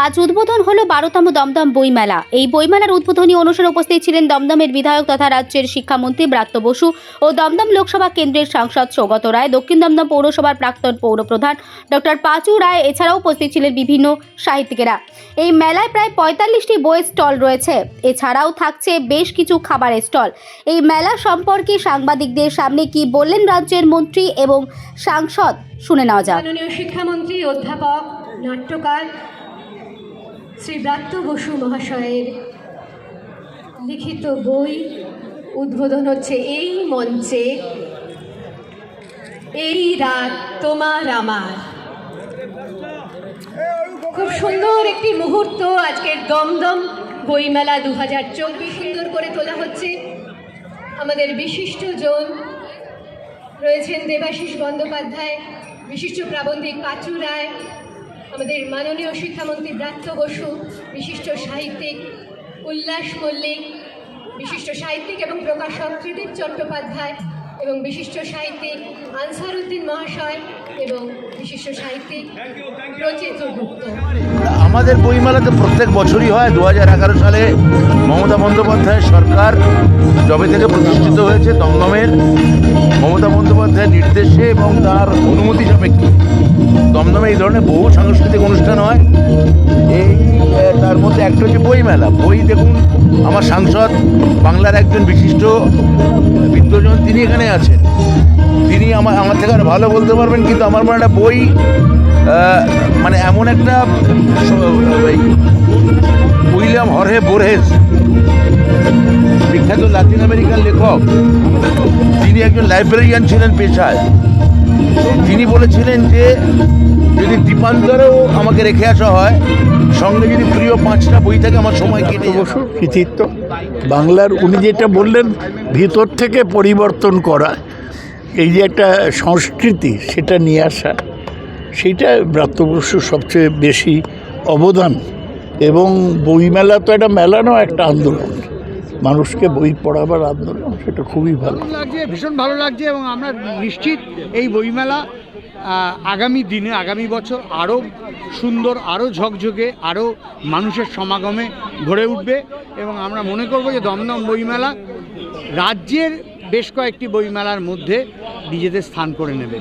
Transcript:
আজ উদ্বোধন হলো 12তম দমদম বইমেলা। এই বইমেলার উদ্বোধনী অনুষ্ঠানে উপস্থিত ছিলেন দমদমের বিধায়ক তথা রাজ্যের শিক্ষামন্ত্রী ব্রাত্য বসু ও দমদম লোকসভা কেন্দ্রের সাংসদ সৌগত রায়, দক্ষিণ দমদম পৌরসভার প্রাক্তন পৌরপ্রধান ডক্টর পাঁচু রায়। এছাড়াও উপস্থিত ছিলেন বিভিন্ন সাহিত্যিকেরা। এই মেলায় প্রায় 45টি বইয়ের স্টল রয়েছে। এছাড়াও থাকছে বেশ কিছু খাবারের স্টল। এই মেলা সম্পর্কে সাংবাদিকদের সামনে কি বললেন রাজ্যের মন্ত্রী এবং সাংসদ, শুনে নেওয়া যাক। মাননীয় শিক্ষামন্ত্রী অধ্যাপক নাট্যকার শ্রী ব্রাত্য বসু মহাশয়ের লিখিত বই উদ্বোধন হচ্ছে এই মঞ্চে। এই রাত তোমার আমার, খুব সুন্দর একটি মুহূর্ত। আজকের দমদম বইমেলা 2024 সুন্দর করে তোলা হচ্ছে। আমাদের বিশিষ্টজন রয়েছেন দেবাশিস বন্দ্যোপাধ্যায়, বিশিষ্ট প্রাবন্ধিক পাঁচু রায়, আমাদের মাননীয় শিক্ষামন্ত্রী ব্রাত্য বসু, বিশিষ্ট সাহিত্যিক উল্লাস মল্লিক, বিশিষ্ট সাহিত্যিক এবং প্রকাশক ত্রিদীপ চট্টোপাধ্যায়, এবং বিশিষ্ট সাহিত্যিক আনসার উদ্দিন মহাশয়, এবং বিশিষ্ট সাহিত্যিক রচিত গুপ্ত। আমাদের বইমেলাতে প্রত্যেক বছরই হয়। 2011 সালে মমতা বন্দ্যোপাধ্যায়ের সরকার যবে থেকে প্রতিষ্ঠিত হয়েছে, দমদমের মমতা বন্দ্যোপাধ্যায়ের নির্দেশে এবং তার অনুমতি সাপেক্ষে দমদমে এই ধরনের বহু সাংস্কৃতিক অনুষ্ঠান হয়। তার মধ্যে একটা হচ্ছে বইমেলা। বই দেখুন, আমার সাংসদ বাংলার একজন বিশিষ্ট বিদ্বজন, তিনি এখানে আছেন। তিনি আমার থেকে আর ভালো বলতে পারবেন, কিন্তু আমার মনে একটা বই মানে এমন একটা উইলিয়াম হরহে বোরহেস, বিখ্যাত লাতিন আমেরিকান লেখক, তিনি একজন লাইব্রেরিয়ান ছিলেন পেশায়। তিনি বলেছিলেন যে যদি দ্বীপান্তরেও আমাকে রেখে আসা হয়, সঙ্গে যদি প্রিয় 5টা বই থাকে, আমার সময় কেটে বসু কৃতিত্ব বাংলার। উনি যেটা বললেন, ভিতর থেকে পরিবর্তন করা, এই যে একটা সংস্কৃতি সেটা নিয়ে আসা, সেইটা ব্রাত্য বসুর সবচেয়ে বেশি অবদান। এবং বইমেলা তো একটা মেলা নয়, একটা আন্দোলন, মানুষকে বই পড়াবার আন্দোলন, সেটা খুবই ভালো লাগছে, ভীষণ ভালো লাগছে। এবং আমরা নিশ্চিত এই বইমেলা আগামী দিনে, আগামী বছর আরও সুন্দর, আরও ঝকঝকে, আরও মানুষের সমাগমে ভরে উঠবে। এবং আমরা মনে করব যে দমদম বইমেলা রাজ্যের বেশ কয়েকটি বইমেলার মধ্যে নিজেদের স্থান করে নেবে।